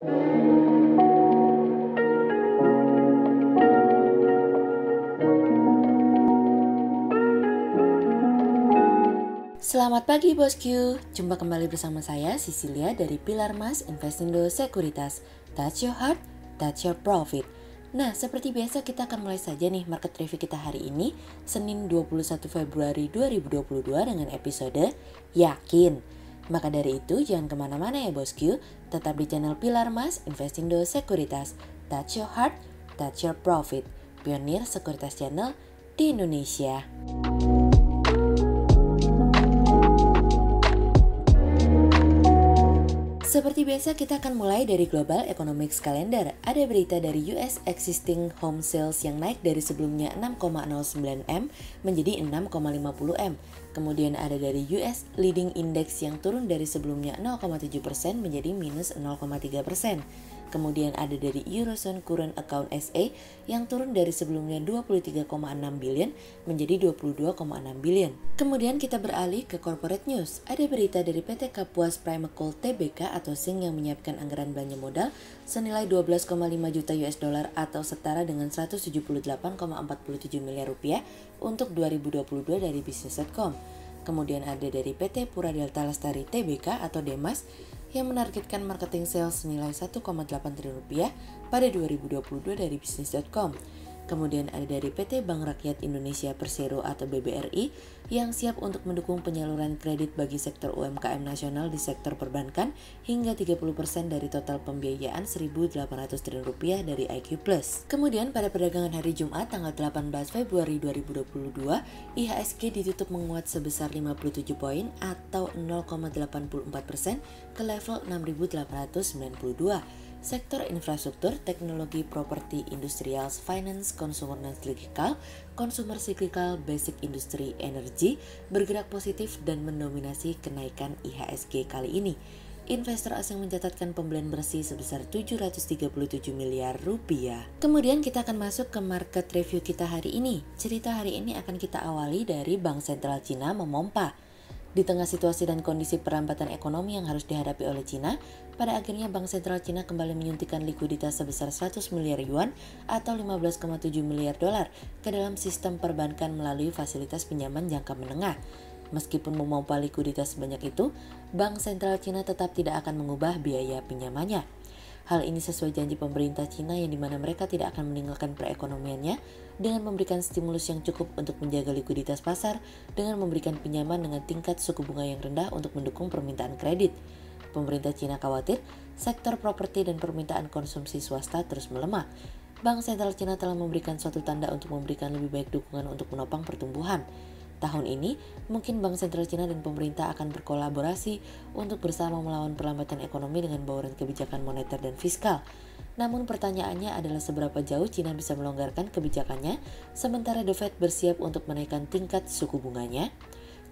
Selamat pagi bosku, jumpa kembali bersama saya Cecilia dari Pilar Mas Investindo Sekuritas. Touch your heart, touch your profit. Nah, seperti biasa kita akan mulai saja nih market review kita hari ini, Senin 21 Februari 2022 dengan episode Yakin. Maka dari itu jangan kemana-mana ya bosku, tetap di channel Pilar Mas Investindo Sekuritas. Touch your heart, touch your profit. Pionir sekuritas channel di Indonesia. Seperti biasa kita akan mulai dari Global Economics Calendar. Ada berita dari US Existing Home Sales yang naik dari sebelumnya 6,09 M menjadi 6,50 M. Kemudian ada dari US Leading Index yang turun dari sebelumnya 0,7% menjadi minus 0,3%. Kemudian ada dari Eurozone Current Account SA yang turun dari sebelumnya 23,6 billion menjadi 22,6 billion. Kemudian kita beralih ke corporate news. Ada berita dari PT Kapuas Primacoal Tbk atau Sing yang menyiapkan anggaran belanja modal senilai 12,5 juta US dollar atau setara dengan 178,47 miliar rupiah untuk 2022 dari Business.com. Kemudian ada dari PT Pura Delta Lestari Tbk atau Demas yang menargetkan marketing sales senilai 1,8 triliun rupiah pada 2022 dari Business.com. Kemudian ada dari PT Bank Rakyat Indonesia Persero atau BBRI yang siap untuk mendukung penyaluran kredit bagi sektor UMKM nasional di sektor perbankan hingga 30% dari total pembiayaan 1.800 triliun rupiah dari IQ+. Kemudian pada perdagangan hari Jumat tanggal 18 Februari 2022, IHSG ditutup menguat sebesar 57 poin atau 0,84% ke level 6.892. Sektor infrastruktur, teknologi, properti, industrial, finance, consumer cyclical, basic industry, energi bergerak positif dan mendominasi kenaikan IHSG kali ini. Investor asing mencatatkan pembelian bersih sebesar 737 miliar rupiah. Kemudian kita akan masuk ke market review kita hari ini. Cerita hari ini akan kita awali dari Bank Sentral Cina memompa. Di tengah situasi dan kondisi perlambatan ekonomi yang harus dihadapi oleh Cina, pada akhirnya Bank Sentral Cina kembali menyuntikkan likuiditas sebesar 100 miliar yuan atau 15,7 miliar dolar ke dalam sistem perbankan melalui fasilitas pinjaman jangka menengah. Meskipun memompa likuiditas sebanyak itu, Bank Sentral Cina tetap tidak akan mengubah biaya pinjamannya. Hal ini sesuai janji pemerintah Cina yang dimana mereka tidak akan meninggalkan perekonomiannya dengan memberikan stimulus yang cukup untuk menjaga likuiditas pasar dengan memberikan pinjaman dengan tingkat suku bunga yang rendah untuk mendukung permintaan kredit. Pemerintah Cina khawatir sektor properti dan permintaan konsumsi swasta terus melemah. Bank Sentral Cina telah memberikan suatu tanda untuk memberikan lebih baik dukungan untuk menopang pertumbuhan. Tahun ini, mungkin Bank Sentral Cina dan pemerintah akan berkolaborasi untuk bersama melawan perlambatan ekonomi dengan bauran kebijakan moneter dan fiskal. Namun pertanyaannya adalah seberapa jauh Cina bisa melonggarkan kebijakannya, sementara The Fed bersiap untuk menaikkan tingkat suku bunganya.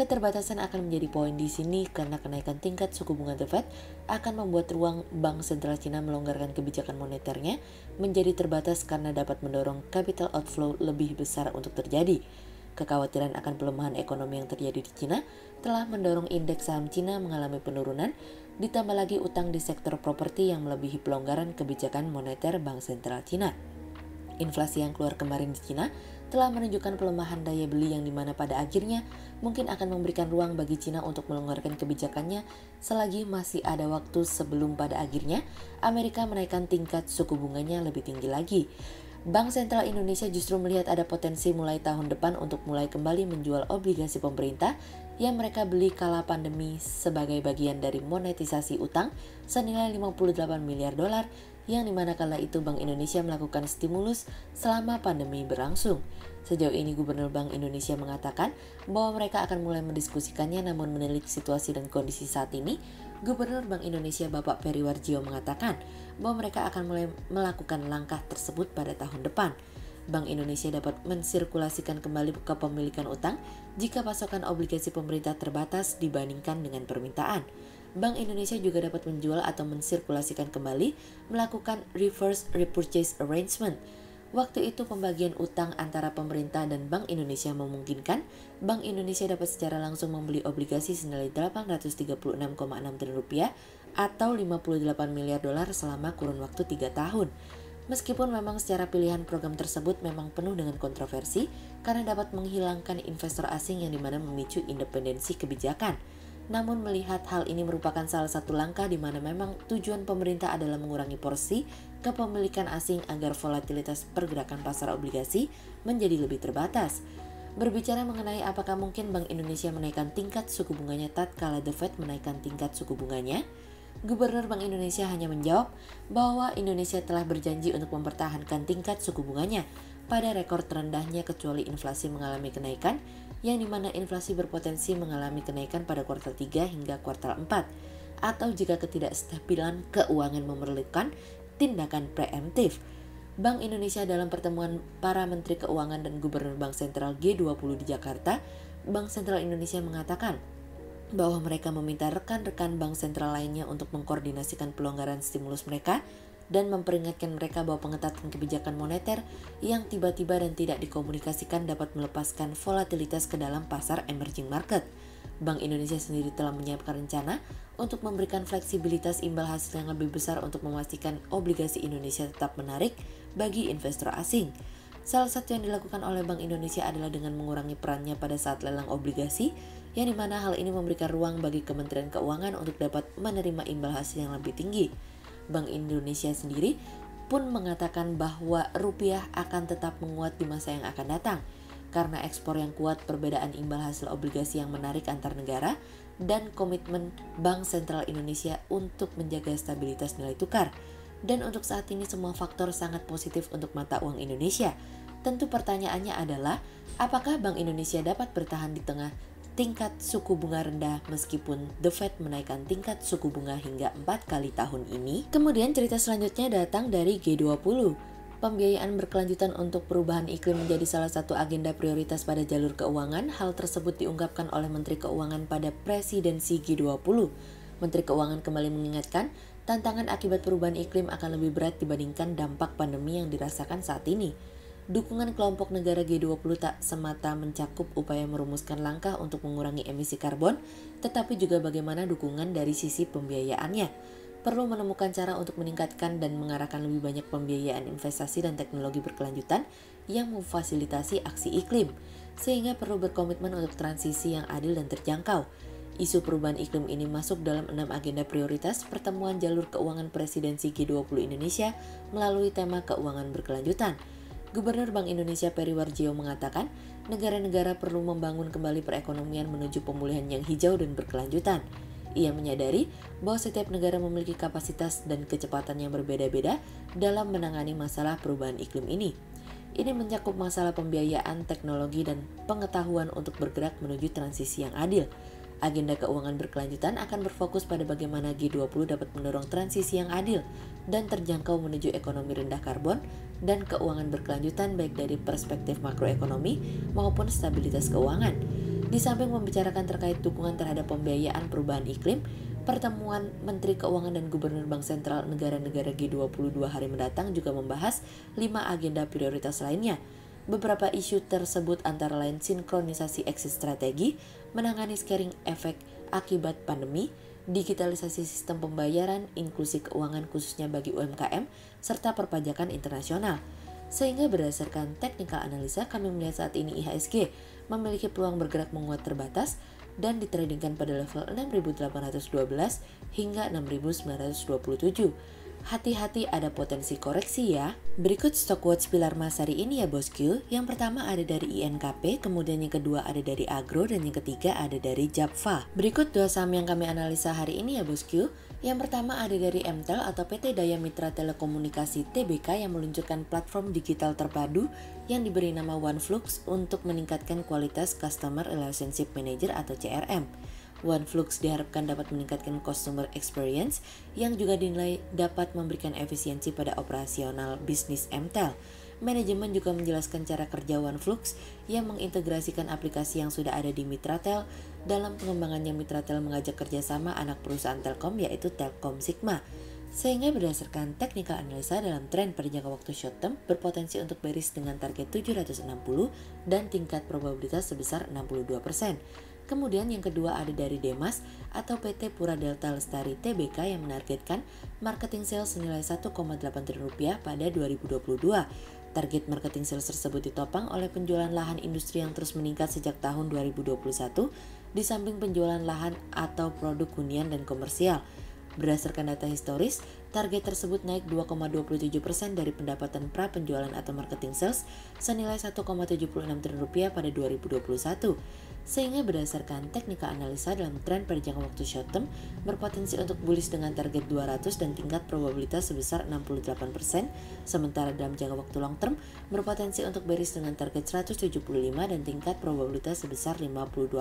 Keterbatasan akan menjadi poin di sini karena kenaikan tingkat suku bunga The Fed akan membuat ruang Bank Sentral Cina melonggarkan kebijakan moneternya menjadi terbatas karena dapat mendorong capital outflow lebih besar untuk terjadi. Kekhawatiran akan pelemahan ekonomi yang terjadi di Cina telah mendorong indeks saham Cina mengalami penurunan, ditambah lagi utang di sektor properti yang melebihi pelonggaran kebijakan moneter Bank Sentral Cina. Inflasi yang keluar kemarin di Cina telah menunjukkan pelemahan daya beli yang dimana pada akhirnya mungkin akan memberikan ruang bagi Cina untuk melonggarkan kebijakannya selagi masih ada waktu sebelum pada akhirnya Amerika menaikkan tingkat suku bunganya lebih tinggi lagi. Bank Sentral Indonesia justru melihat ada potensi mulai tahun depan untuk mulai kembali menjual obligasi pemerintah yang mereka beli kala pandemi sebagai bagian dari monetisasi utang senilai 58 miliar dolar yang dimana kala itu Bank Indonesia melakukan stimulus selama pandemi berlangsung. Sejauh ini Gubernur Bank Indonesia mengatakan bahwa mereka akan mulai mendiskusikannya, namun menilik situasi dan kondisi saat ini, Gubernur Bank Indonesia Bapak Peri Warjio mengatakan bahwa mereka akan mulai melakukan langkah tersebut pada tahun depan. Bank Indonesia dapat mensirkulasikan kembali kepemilikan utang jika pasokan obligasi pemerintah terbatas dibandingkan dengan permintaan. Bank Indonesia juga dapat menjual atau mensirkulasikan kembali melakukan reverse repurchase arrangement. Waktu itu pembagian utang antara pemerintah dan Bank Indonesia memungkinkan Bank Indonesia dapat secara langsung membeli obligasi senilai 836,6 triliun rupiah atau 58 miliar dolar selama kurun waktu 3 tahun. Meskipun memang secara pilihan program tersebut memang penuh dengan kontroversi karena dapat menghilangkan investor asing yang dimana memicu independensi kebijakan. Namun melihat hal ini merupakan salah satu langkah di mana memang tujuan pemerintah adalah mengurangi porsi kepemilikan asing agar volatilitas pergerakan pasar obligasi menjadi lebih terbatas. Berbicara mengenai apakah mungkin Bank Indonesia menaikkan tingkat suku bunganya tatkala The Fed menaikkan tingkat suku bunganya, Gubernur Bank Indonesia hanya menjawab bahwa Indonesia telah berjanji untuk mempertahankan tingkat suku bunganya pada rekor terendahnya kecuali inflasi mengalami kenaikan, yang dimana inflasi berpotensi mengalami kenaikan pada kuartal 3 hingga kuartal 4, atau jika ketidakstabilan keuangan memerlukan tindakan preemptif. Bank Indonesia dalam pertemuan para Menteri Keuangan dan Gubernur Bank Sentral G20 di Jakarta, Bank Sentral Indonesia mengatakan bahwa mereka meminta rekan-rekan bank sentral lainnya untuk mengkoordinasikan pelonggaran stimulus mereka dan memperingatkan mereka bahwa pengetatan kebijakan moneter yang tiba-tiba dan tidak dikomunikasikan dapat melepaskan volatilitas ke dalam pasar emerging market. Bank Indonesia sendiri telah menyiapkan rencana untuk memberikan fleksibilitas imbal hasil yang lebih besar untuk memastikan obligasi Indonesia tetap menarik bagi investor asing. Salah satu yang dilakukan oleh Bank Indonesia adalah dengan mengurangi perannya pada saat lelang obligasi, yang dimana hal ini memberikan ruang bagi Kementerian Keuangan untuk dapat menerima imbal hasil yang lebih tinggi. Bank Indonesia sendiri pun mengatakan bahwa rupiah akan tetap menguat di masa yang akan datang, karena ekspor yang kuat, perbedaan imbal hasil obligasi yang menarik antar negara, dan komitmen Bank Sentral Indonesia untuk menjaga stabilitas nilai tukar. Dan untuk saat ini semua faktor sangat positif untuk mata uang Indonesia. Tentu pertanyaannya adalah, apakah Bank Indonesia dapat bertahan di tengah tingkat suku bunga rendah meskipun The Fed menaikkan tingkat suku bunga hingga 4 kali tahun ini? Kemudian cerita selanjutnya datang dari G20. Pembiayaan berkelanjutan untuk perubahan iklim menjadi salah satu agenda prioritas pada jalur keuangan. Hal tersebut diungkapkan oleh Menteri Keuangan pada presidensi G20. Menteri Keuangan kembali mengingatkan, tantangan akibat perubahan iklim akan lebih berat dibandingkan dampak pandemi yang dirasakan saat ini. Dukungan kelompok negara G20 tak semata mencakup upaya merumuskan langkah untuk mengurangi emisi karbon, tetapi juga bagaimana dukungan dari sisi pembiayaannya. Perlu menemukan cara untuk meningkatkan dan mengarahkan lebih banyak pembiayaan investasi dan teknologi berkelanjutan yang memfasilitasi aksi iklim, sehingga perlu berkomitmen untuk transisi yang adil dan terjangkau. Isu perubahan iklim ini masuk dalam 6 agenda prioritas pertemuan jalur keuangan presidensi G20 Indonesia melalui tema keuangan berkelanjutan. Gubernur Bank Indonesia Peri Warjio mengatakan, negara-negara perlu membangun kembali perekonomian menuju pemulihan yang hijau dan berkelanjutan. Ia menyadari bahwa setiap negara memiliki kapasitas dan kecepatan yang berbeda-beda dalam menangani masalah perubahan iklim ini. Ini mencakup masalah pembiayaan, teknologi, dan pengetahuan untuk bergerak menuju transisi yang adil. Agenda keuangan berkelanjutan akan berfokus pada bagaimana G20 dapat mendorong transisi yang adil dan terjangkau menuju ekonomi rendah karbon dan keuangan berkelanjutan baik dari perspektif makroekonomi maupun stabilitas keuangan. Di samping membicarakan terkait dukungan terhadap pembiayaan perubahan iklim, pertemuan Menteri Keuangan dan Gubernur Bank Sentral negara-negara G20 2 hari mendatang juga membahas 5 agenda prioritas lainnya. Beberapa isu tersebut antara lain sinkronisasi exit strategi, menangani scaring efek akibat pandemi, digitalisasi sistem pembayaran, inklusi keuangan khususnya bagi UMKM, serta perpajakan internasional. Sehingga berdasarkan technical analisa, kami melihat saat ini IHSG memiliki peluang bergerak menguat terbatas dan ditradingkan pada level 6.812 hingga 6.927. Hati-hati ada potensi koreksi ya. Berikut stock watch pilar emas hari ini ya bosku. Yang pertama ada dari INKP, kemudian yang kedua ada dari Agro, dan yang ketiga ada dari Japfa. Berikut 2 saham yang kami analisa hari ini ya bosku. Yang pertama ada dari MTEL atau PT Daya Mitra Telekomunikasi Tbk yang meluncurkan platform digital terpadu yang diberi nama OneFlux untuk meningkatkan kualitas Customer Relationship Manager atau CRM. OneFlux diharapkan dapat meningkatkan customer experience yang juga dinilai dapat memberikan efisiensi pada operasional bisnis MTEL. Manajemen juga menjelaskan cara kerja OneFlux yang mengintegrasikan aplikasi yang sudah ada di Mitratel. Dalam pengembangannya, Mitratel mengajak kerjasama anak perusahaan Telkom yaitu Telkom Sigma. Sehingga berdasarkan technical analisa dalam tren pada jangka waktu short term berpotensi untuk bearish dengan target 760 dan tingkat probabilitas sebesar 62%. Kemudian yang kedua ada dari Demas atau PT Pura Delta Lestari Tbk yang menargetkan marketing sales senilai 1,8 triliun rupiah pada 2022. Target marketing sales tersebut ditopang oleh penjualan lahan industri yang terus meningkat sejak tahun 2021, di samping penjualan lahan atau produk hunian dan komersial. Berdasarkan data historis, target tersebut naik 2,27% dari pendapatan pra-penjualan atau marketing sales senilai 1,76 triliun rupiah pada 2021. Sehingga berdasarkan teknikal analisa dalam tren pada jangka waktu short term, berpotensi untuk bullish dengan target 200 dan tingkat probabilitas sebesar 68%, sementara dalam jangka waktu long term, berpotensi untuk bearish dengan target 175 dan tingkat probabilitas sebesar 52%.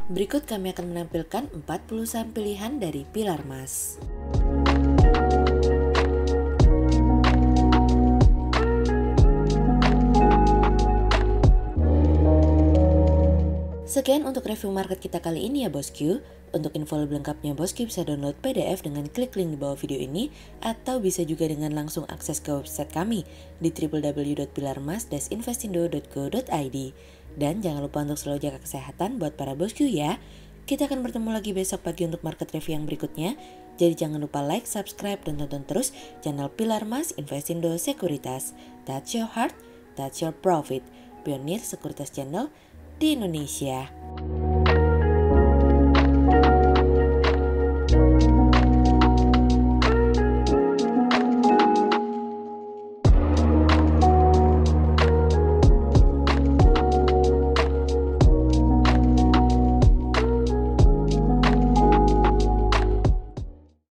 Berikut kami akan menampilkan 40 saham pilihan dari Pilar Mas. Sekian untuk review market kita kali ini ya bosku. Untuk info lebih lengkapnya bosku bisa download PDF dengan klik link di bawah video ini, atau bisa juga dengan langsung akses ke website kami di www.pilarmas-investindo.co.id. Dan jangan lupa untuk selalu jaga kesehatan buat para bosku ya. Kita akan bertemu lagi besok pagi untuk market review yang berikutnya. Jadi jangan lupa like, subscribe, dan tonton terus channel Pilar Mas Investindo Sekuritas. Touch your heart, touch your profit. Pionir Sekuritas Channel di Indonesia.